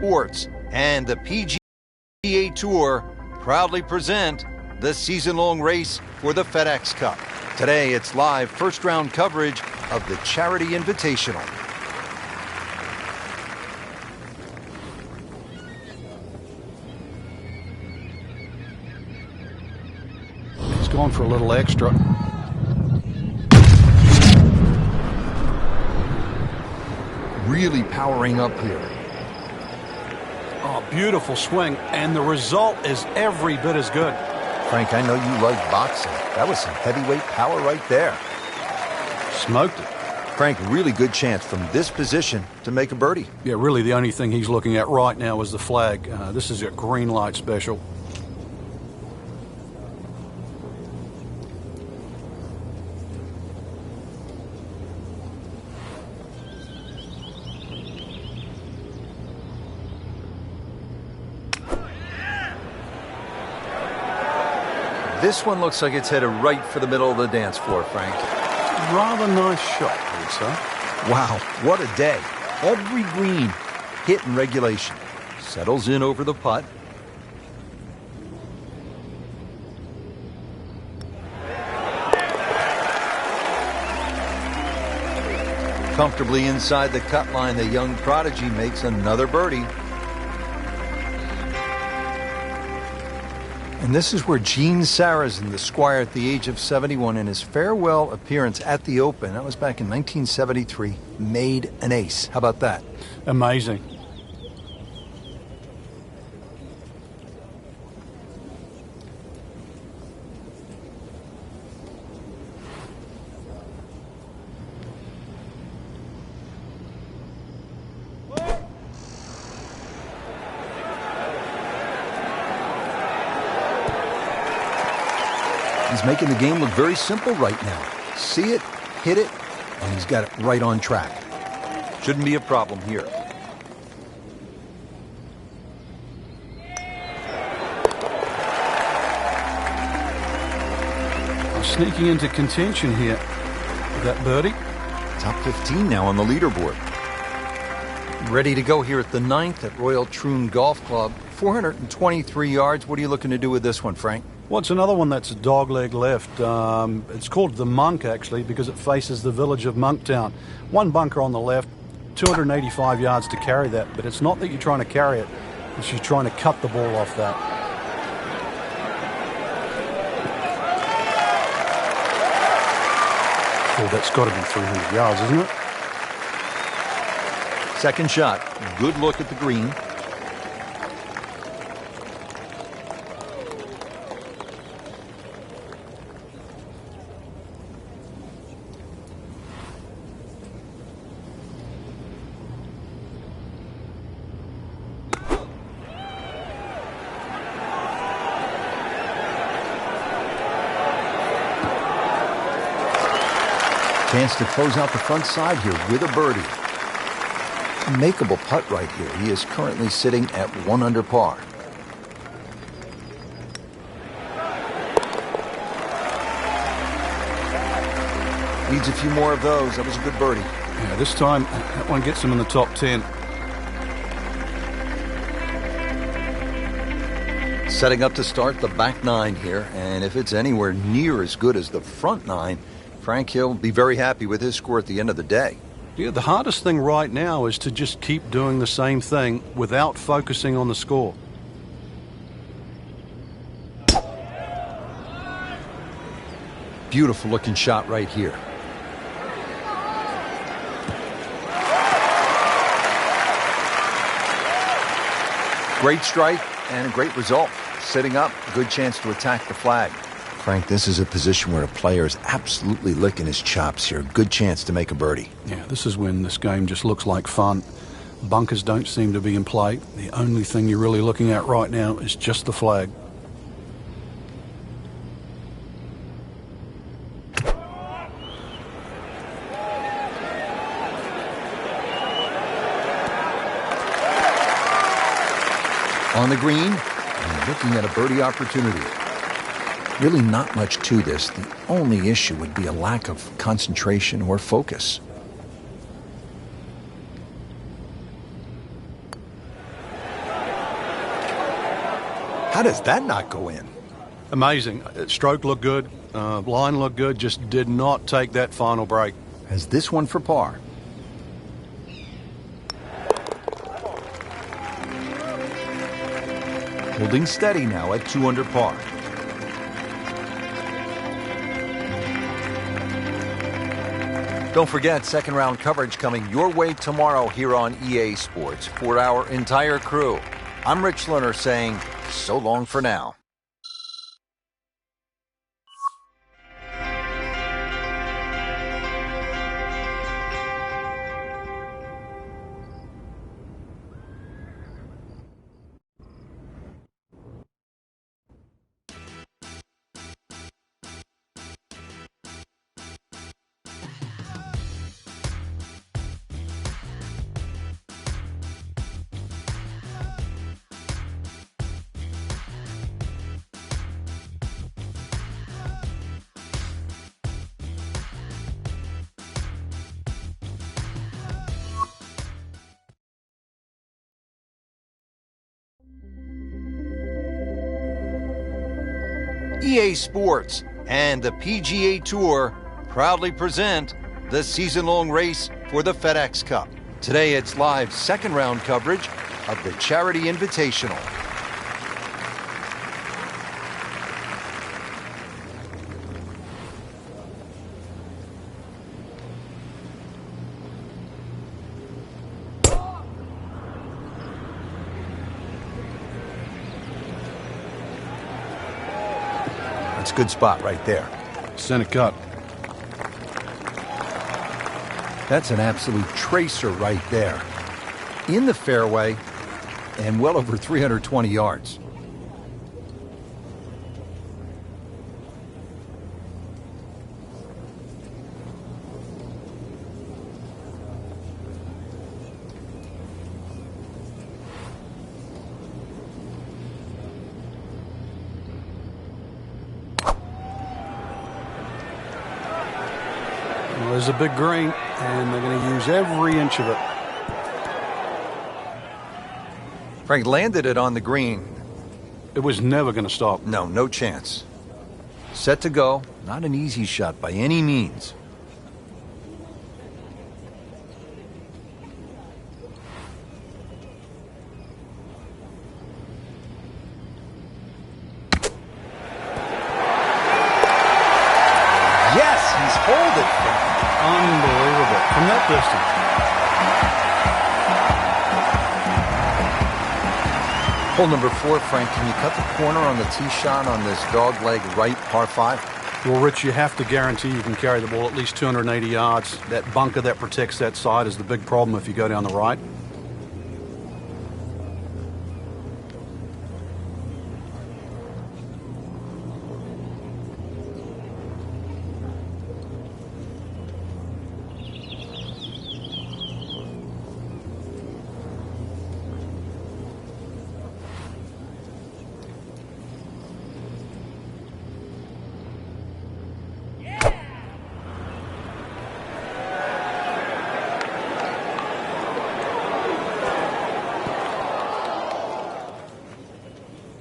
Sports and the PGA Tour proudly present the season-long race for the FedEx Cup. Today, it's live first-round coverage of the Charity Invitational. He's going for a little extra. Really powering up here. Oh, beautiful swing, and the result is every bit as good. Frank, I know you like boxing. That was some heavyweight power right there. Smoked it. Frank, really good chance from this position to make a birdie. Yeah, really the only thing he's looking at right now is the flag. This is a green light special. This one looks like it's headed right for the middle of the dance floor, Frank. Rather nice shot, Lisa. Wow, what a day. Every green hit in regulation. Settles in over the putt. Comfortably inside the cut line, the young prodigy makes another birdie. And this is where Gene Sarazen, the squire at the age of 71, in his farewell appearance at the Open, that was back in 1973, made an ace. How about that? Amazing. He's making the game look very simple right now. See it, hit it, and he's got it right on track. Shouldn't be a problem here. Sneaking into contention here with that birdie. Top 15 now on the leaderboard. Ready to go here at the 9th at Royal Troon Golf Club. 423 yards. What are you looking to do with this one, Frank? Well, it's another one that's a dogleg left. It's called the Monk, actually, because it faces the village of Monktown. One bunker on the left, 285 yards to carry that, but it's not that you're trying to carry it, it's you're trying to cut the ball off that. Oh, that's got to be 300 yards, isn't it? Second shot. Good look at the green. Chance to close out the front side here with a birdie. A makeable putt right here. He is currently sitting at 1 under par. Needs a few more of those. That was a good birdie. Yeah, this time that one gets him in the top 10. Setting up to start the back 9 here, and if it's anywhere near as good as the front 9, Frank, he'll be very happy with his score at the end of the day. Yeah, the hardest thing right now is to just keep doing the same thing without focusing on the score. Beautiful looking shot right here. Great strike and a great result. Sitting up, good chance to attack the flag. Frank, this is a position where a player is absolutely licking his chops here. Good chance to make a birdie. Yeah, this is when this game just looks like fun. Bunkers don't seem to be in play. The only thing you're really looking at right now is just the flag. On the green, and looking at a birdie opportunity. Really not much to this. The only issue would be a lack of concentration or focus. How does that not go in? Amazing. Stroke looked good. Line looked good. Just did not take that final break. Has this one for par. Holding steady now at 2 under par. Don't forget, second round coverage coming your way tomorrow here on EA Sports. For our entire crew, I'm Rich Lerner saying so long for now. EA Sports and the PGA Tour proudly present the season-long race for the FedEx Cup. Today it's live second round coverage of the Charity Invitational. That's a good spot right there. Center cut. That's an absolute tracer right there. In the fairway and well over 320 yards. Well, there's a big green, and they're going to use every inch of it. Frank landed it on the green. It was never going to stop. No chance. Set to go. Not an easy shot by any means. Yes, he's holed it. Unbelievable. From that distance. Hole number 4, Frank, can you cut the corner on the tee shot on this dogleg right par 5? Well, Rich, you have to guarantee you can carry the ball at least 280 yards. That bunker that protects that side is the big problem if you go down the right.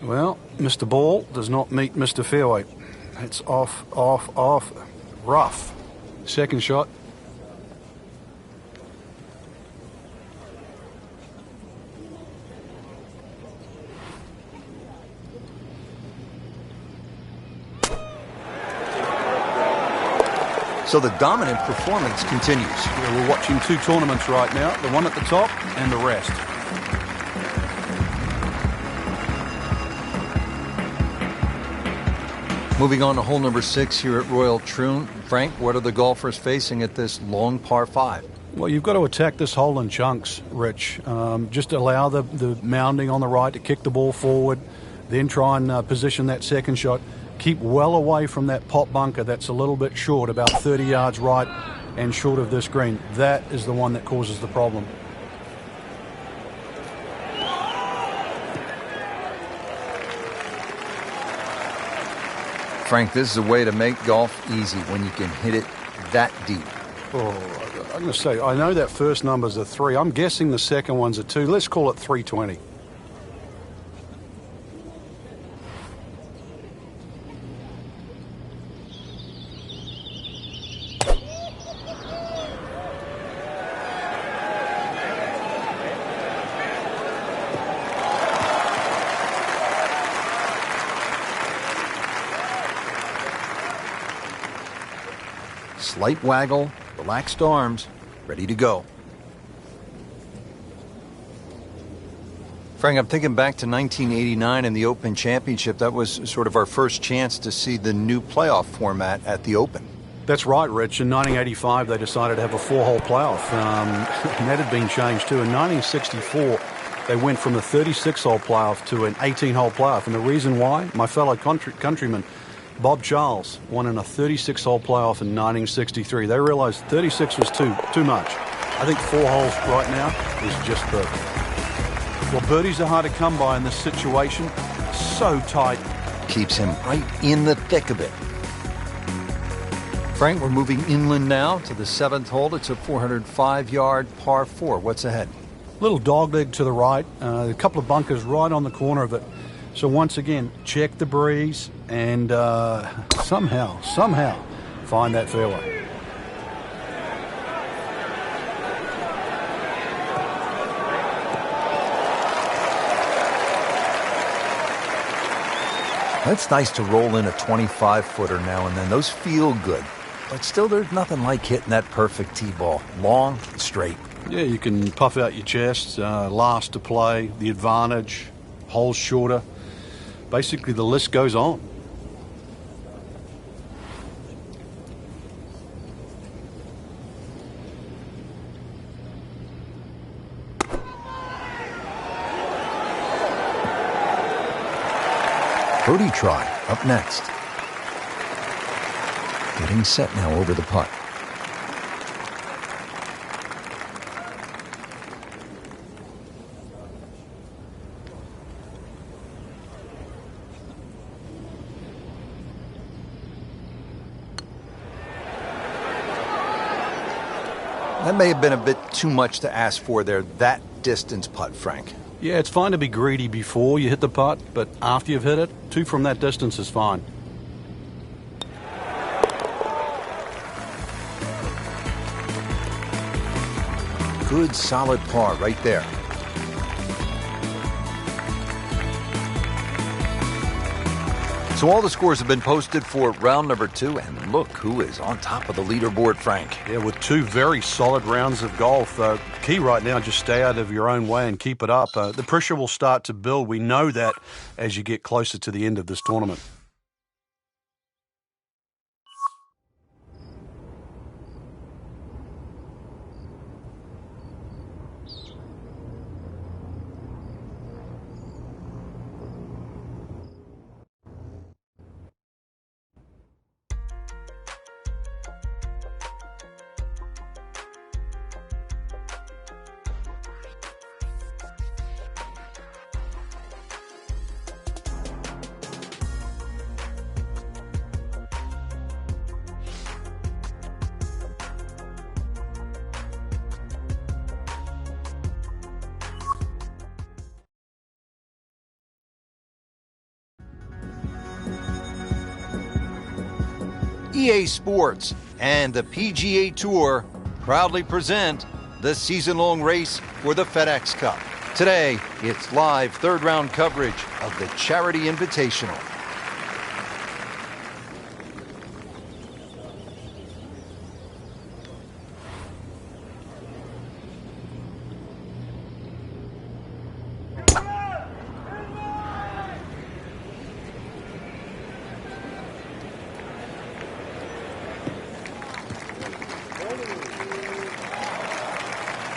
Well, Mr. Ball does not meet Mr. Fairway. It's off, rough. Second shot. So the dominant performance continues. Yeah, we're watching two tournaments right now, the one at the top and the rest. Moving on to hole number 6 here at Royal Troon. Frank, what are the golfers facing at this long par 5? Well, you've got to attack this hole in chunks, Rich. Just allow the mounding on the right to kick the ball forward, then try and position that second shot. Keep well away from that pot bunker that's a little bit short, about 30 yards right and short of this green. That is the one that causes the problem. Frank, this is a way to make golf easy when you can hit it that deep. Oh, I'm going to say, I know that first number's a 3. I'm guessing the second one's a 2. Let's call it 320. Slight waggle, relaxed arms, ready to go. Frank, I'm thinking back to 1989 in the Open Championship. That was sort of our first chance to see the new playoff format at the Open. That's right, Rich. In 1985, they decided to have a 4-hole playoff. And that had been changed too. In 1964, they went from a 36-hole playoff to an 18-hole playoff. And the reason why? My fellow countryman, Bob Charles, won in a 36-hole playoff in 1963. They realized 36 was too much. I think 4 holes right now is just perfect. Well, birdies are hard to come by in this situation. So tight. Keeps him right in the thick of it. Frank, we're moving inland now to the 7th hole. It's a 405-yard par 4. What's ahead? Little dogleg to the right. A couple of bunkers right on the corner of it. So once again, check the breeze and somehow find that fairway. It's nice to roll in a 25-footer now and then. Those feel good. But still, there's nothing like hitting that perfect tee ball. Long and straight. Yeah, you can puff out your chest, last to play, the advantage, holes shorter. Basically, the list goes on. Birdie try up next. Getting set now over the putt. That may have been a bit too much to ask for there, that distance putt, Frank. Yeah, it's fine to be greedy before you hit the putt, but after you've hit it, 2 from that distance is fine. Good, solid par right there. So all the scores have been posted for round number 2, and look who is on top of the leaderboard, Frank. Yeah, with 2 very solid rounds of golf. Key right now, just stay out of your own way and keep it up. The pressure will start to build. We know that as you get closer to the end of this tournament. EA Sports and the PGA Tour proudly present the season-long race for the FedEx Cup. Today, it's live third-round coverage of the Charity Invitational.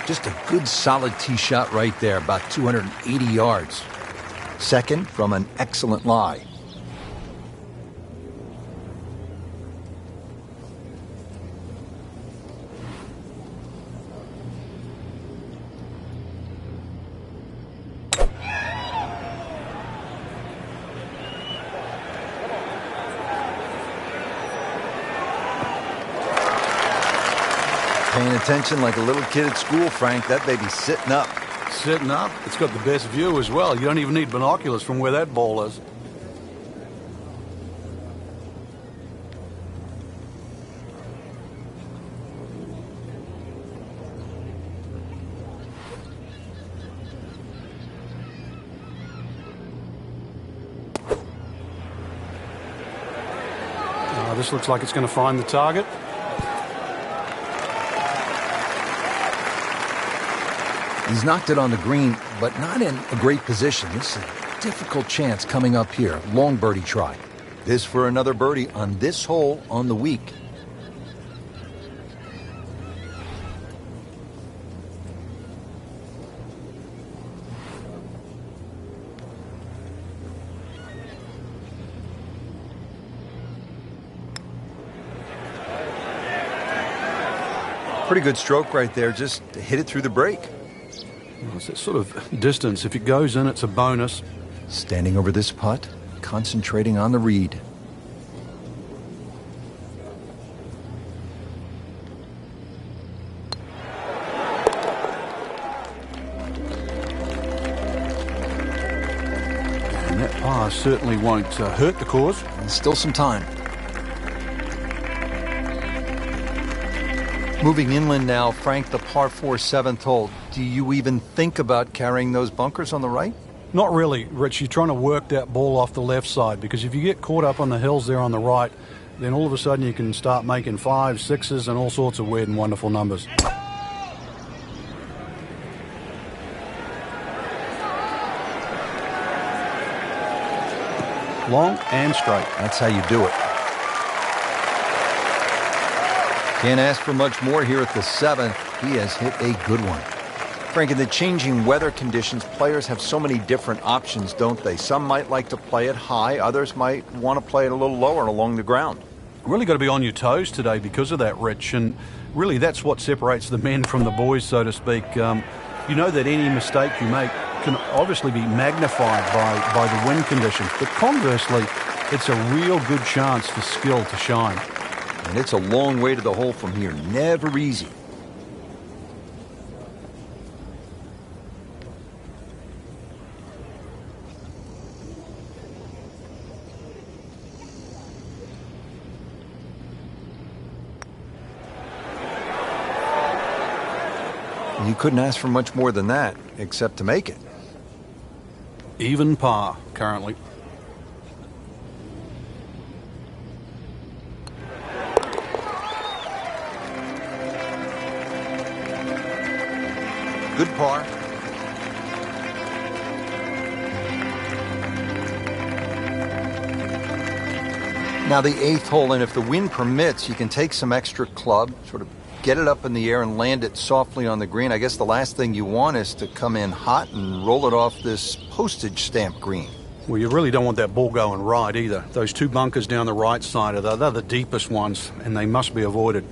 Just a good solid tee shot right there, about 280 yards. Second from an excellent lie. Paying attention like a little kid at school, Frank. That baby's sitting up. Sitting up? It's got the best view as well. You don't even need binoculars from where that ball is. This looks like it's going to find the target. He's knocked it on the green, but not in a great position. This is a difficult chance coming up here. Long birdie try. This for another birdie on this hole on the week. Pretty good stroke right there. Just hit it through the break. Well, it's that sort of distance. If it goes in, it's a bonus. Standing over this putt, concentrating on the read. And that par certainly won't hurt the cause. And still some time. Moving inland now, Frank, the par 4 7th hole. Do you even think about carrying those bunkers on the right? Not really, Rich. You're trying to work that ball off the left side, because if you get caught up on the hills there on the right, then all of a sudden you can start making 5s, 6s, and all sorts of weird and wonderful numbers. Long and straight. That's how you do it. Can't ask for much more here at the 7th. He has hit a good one. Frank, in the changing weather conditions, players have so many different options, don't they? Some might like to play it high. Others might want to play it a little lower along the ground. Really got to be on your toes today because of that, Rich. And really, that's what separates the men from the boys, so to speak. You know that any mistake you make can obviously be magnified by the wind conditions. But conversely, it's a real good chance for skill to shine. And it's a long way to the hole from here. Never easy. You couldn't ask for much more than that, except to make it. Even par, currently. Good par. Now the 8th hole, and if the wind permits, you can take some extra club, sort of get it up in the air and land it softly on the green. I guess the last thing you want is to come in hot and roll it off this postage stamp green. Well, you really don't want that ball going right either. Those two bunkers down the right side, they're the deepest ones, and they must be avoided.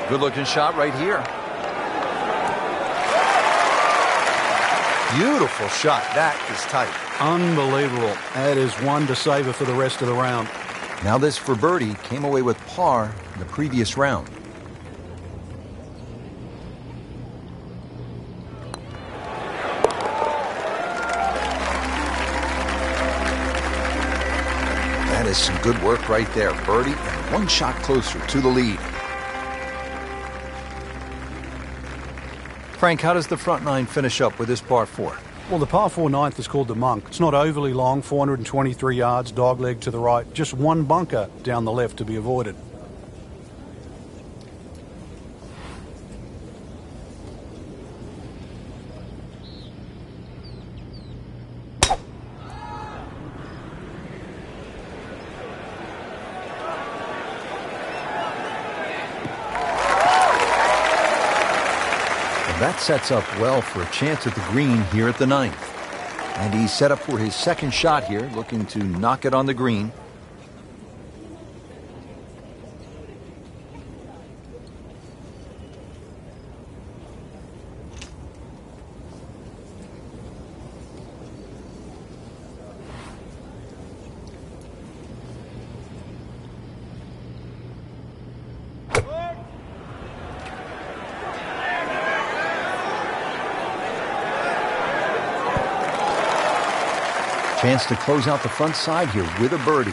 Good-looking shot right here. Beautiful shot. That is tight. Unbelievable. That is one to savor for the rest of the round. Now this for birdie. Came away with par in the previous round. That is some good work right there. Birdie and one shot closer to the lead. Frank, how does the front nine finish up with this par 4? Well, the par 4 ninth is called the Monk. It's not overly long, 423 yards, dogleg to the right. Just one bunker down the left to be avoided. That sets up well for a chance at the green here at the 9th. And he's set up for his second shot here, looking to knock it on the green. Chance to close out the front side here with a birdie.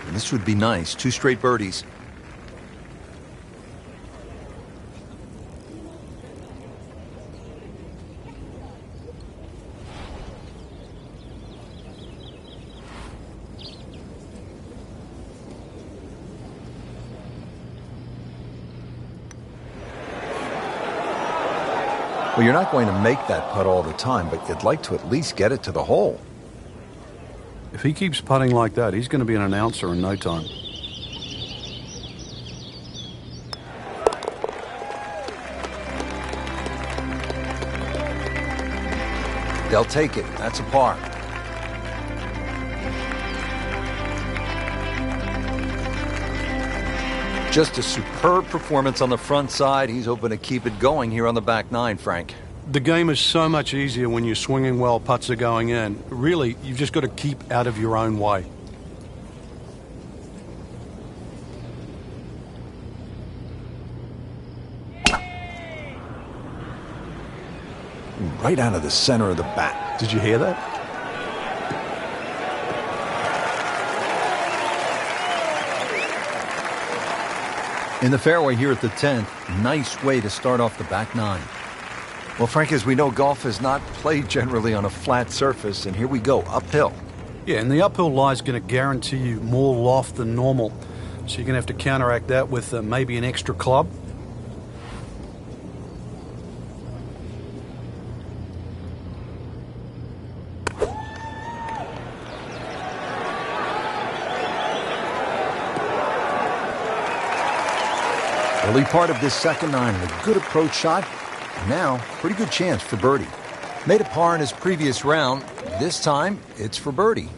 And this would be nice. 2 straight birdies. Well, you're not going to make that putt all the time, but you'd like to at least get it to the hole. If he keeps putting like that, he's going to be an announcer in no time. They'll take it. That's a par. Just a superb performance on the front side. He's hoping to keep it going here on the back nine, Frank. The game is so much easier when you're swinging well, putts are going in. Really, you've just got to keep out of your own way. Right out of the center of the bat. Did you hear that? In the fairway here at the 10th, nice way to start off the back nine. Well, Frank, as we know, golf is not played generally on a flat surface, and here we go, uphill. Yeah, and the uphill lie is going to guarantee you more loft than normal. So you're going to have to counteract that with maybe an extra club. Early part of this second nine, a good approach shot. Now, pretty good chance for birdie. Made a par in his previous round. This time, it's for birdie.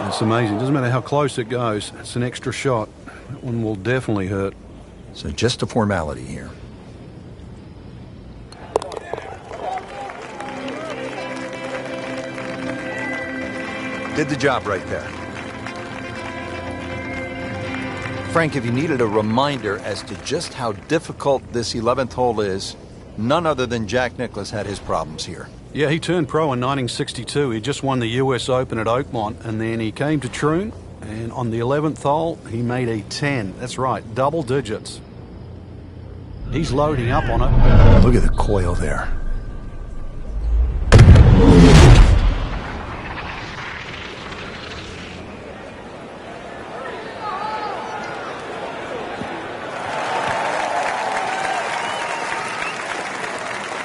It's amazing. Doesn't matter how close it goes. It's an extra shot. That one will definitely hurt. So just a formality here. Did the job right there. Frank, if you needed a reminder as to just how difficult this 11th hole is, none other than Jack Nicklaus had his problems here. Yeah, he turned pro in 1962. He just won the US Open at Oakmont, and then he came to Troon, and on the 11th hole, he made a 10. That's right, double digits. He's loading up on it. Look at the coil there.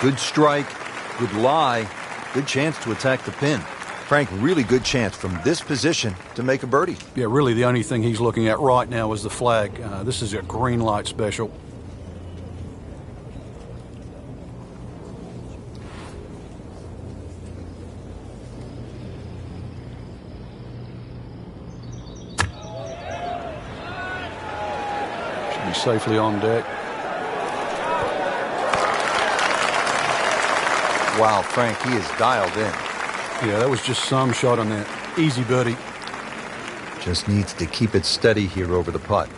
Good strike, good lie, good chance to attack the pin. Frank, really good chance from this position to make a birdie. Yeah, really the only thing he's looking at right now is the flag. This is a green light special. Should be safely on deck. Wow, Frank, he is dialed in. Yeah, that was just some shot on that. Easy birdie. Just needs to keep it steady here over the putt.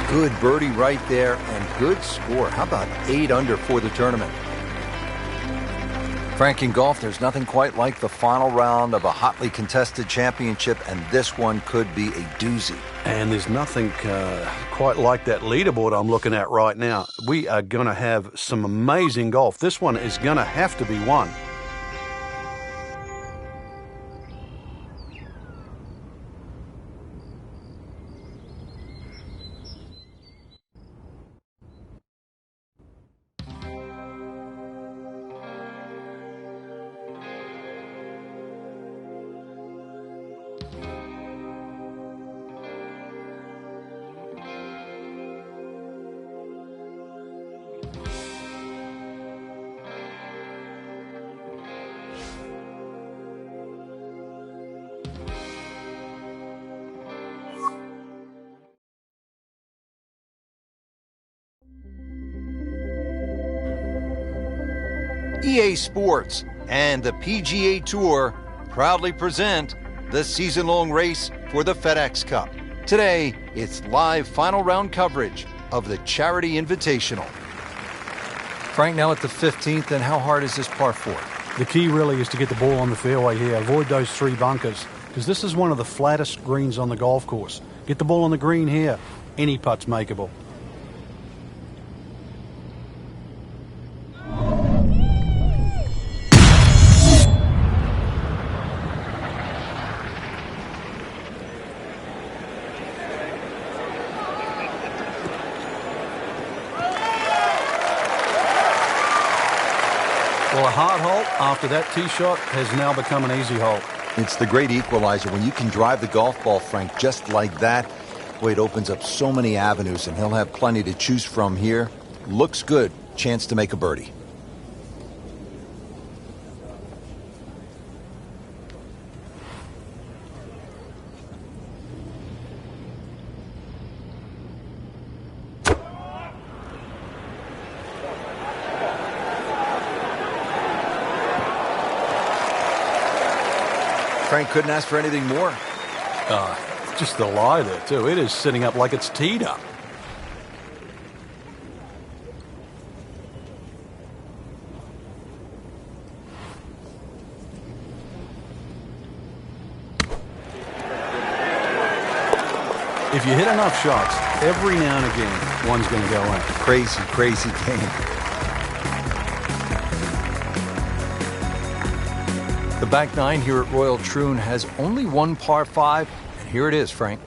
Good birdie right there and good score. How about 8 under for the tournament? Frank, in golf, there's nothing quite like the final round of a hotly contested championship, and this one could be a doozy. And there's nothing quite like that leaderboard I'm looking at right now. We are going to have some amazing golf. This one is going to have to be won. EA Sports and the PGA Tour proudly present the season-long race for the FedEx Cup. Today, it's live final round coverage of the Charity Invitational. Frank, now at the 15th, and how hard is this par 4? The key really is to get the ball on the fairway here. Avoid those 3 bunkers, because this is one of the flattest greens on the golf course. Get the ball on the green here. Any putt's makeable. hard hole after that tee shot has now become an easy hole. It's the great equalizer. When you can drive the golf ball, Frank, just like that, boy, it opens up so many avenues, and he'll have plenty to choose from here. Looks good. Chance to make a birdie. Frank couldn't ask for anything more. Just the lie there, too. It is sitting up like it's teed up. If you hit enough shots, every now and again, one's going to go in. Crazy, crazy game. The back nine here at Royal Troon has only one par 5, and here it is, Frank.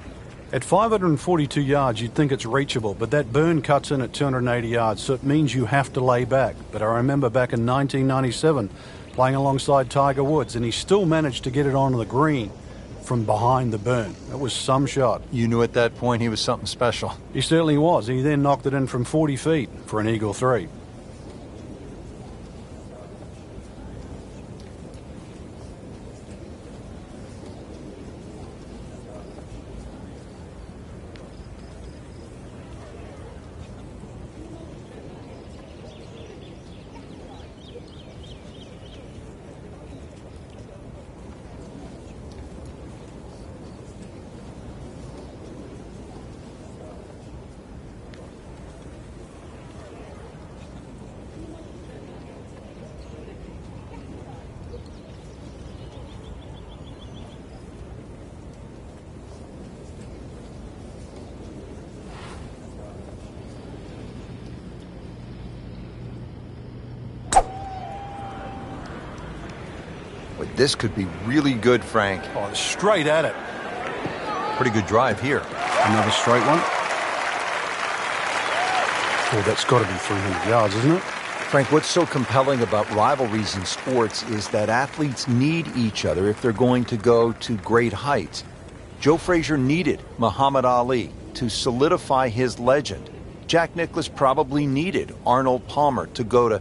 At 542 yards, you'd think it's reachable, but that burn cuts in at 280 yards, so it means you have to lay back. But I remember back in 1997 playing alongside Tiger Woods, and he still managed to get it onto the green from behind the burn. That was some shot. You knew at that point he was something special. He certainly was. He then knocked it in from 40 feet for an eagle 3. But this could be really good, Frank. Oh, straight at it. Pretty good drive here. Another straight one. Oh, that's got to be 300 yards, isn't it? Frank, what's so compelling about rivalries in sports is that athletes need each other if they're going to go to great heights. Joe Frazier needed Muhammad Ali to solidify his legend. Jack Nicklaus probably needed Arnold Palmer to go to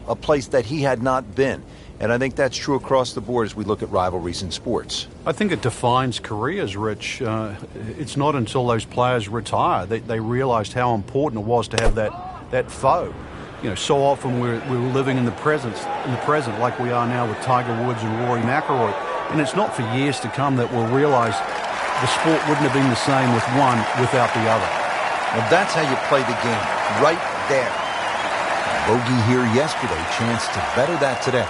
a place that he had not been. And I think that's true across the board as we look at rivalries in sports. I think it defines careers, Rich. It's not until those players retire that they realised how important it was to have that foe. You know, so often we're living in the present like we are now with Tiger Woods and Rory McIlroy. And it's not for years to come that we'll realise the sport wouldn't have been the same with one without the other. Well, that's how you play the game, right there. Bogey here yesterday, chance to better that today.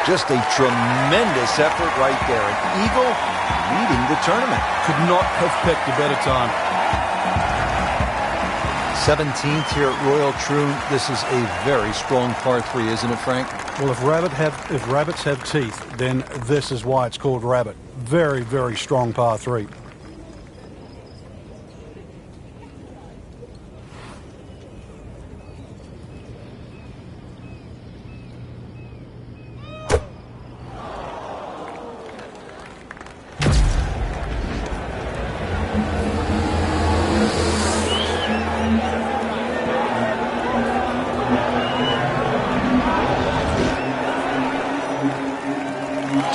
Just a tremendous effort right there. An eagle leading the tournament. Could not have picked a better time. 17th here at Royal Troon. This is a very strong par 3, isn't it, Frank? Well, if rabbits have teeth, then this is why it's called rabbit. Very, very strong par 3.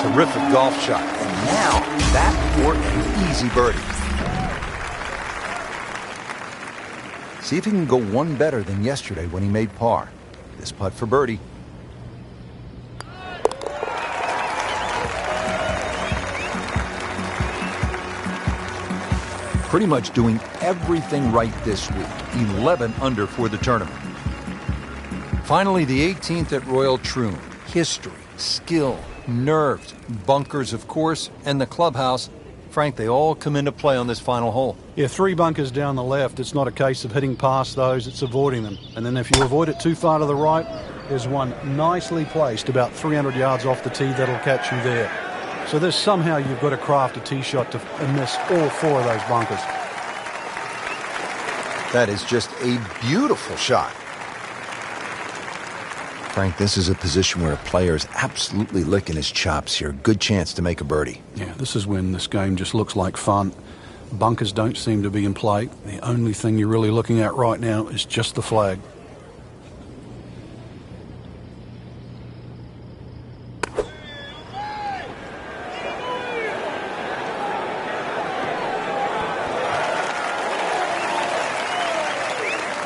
Terrific golf shot. And now that for an easy birdie. See if he can go one better than yesterday when he made par. This putt for birdie. Pretty much doing everything right this week. 11 under for the tournament. Finally, the 18th at Royal Troon. History, skill, nerves, bunkers, of course, and the clubhouse. Frank, they all come into play on this final hole. Yeah, 3 bunkers down the left. It's not a case of hitting past those, it's avoiding them. And then if you avoid it too far to the right, there's one nicely placed about 300 yards off the tee that'll catch you there. So there's somehow you've got to craft a tee shot to miss all 4 of those bunkers. That is just a beautiful shot. Frank, this is a position where a player is absolutely licking his chops here. Good chance to make a birdie. Yeah, this is when this game just looks like fun. Bunkers don't seem to be in play. The only thing you're really looking at right now is just the flag.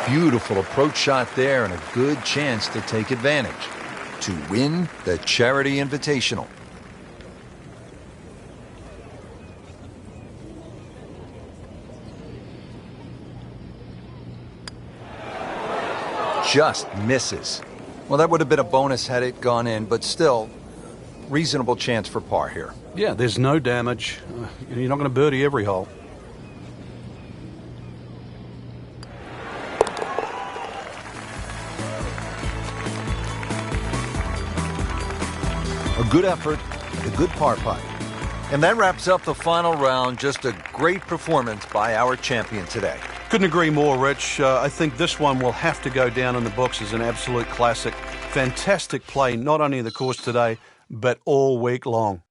Beautiful approach shot there and a good chance to take advantage to win the Charity Invitational. Just misses. Well, that would have been a bonus had it gone in, but still, reasonable chance for par here. Yeah, there's no damage. You're not going to birdie every hole. A good effort, and a good par putt. And that wraps up the final round. Just a great performance by our champion today. Couldn't agree more, Rich. I think this one will have to go down in the books as an absolute classic. Fantastic play, not only in the course today, but all week long.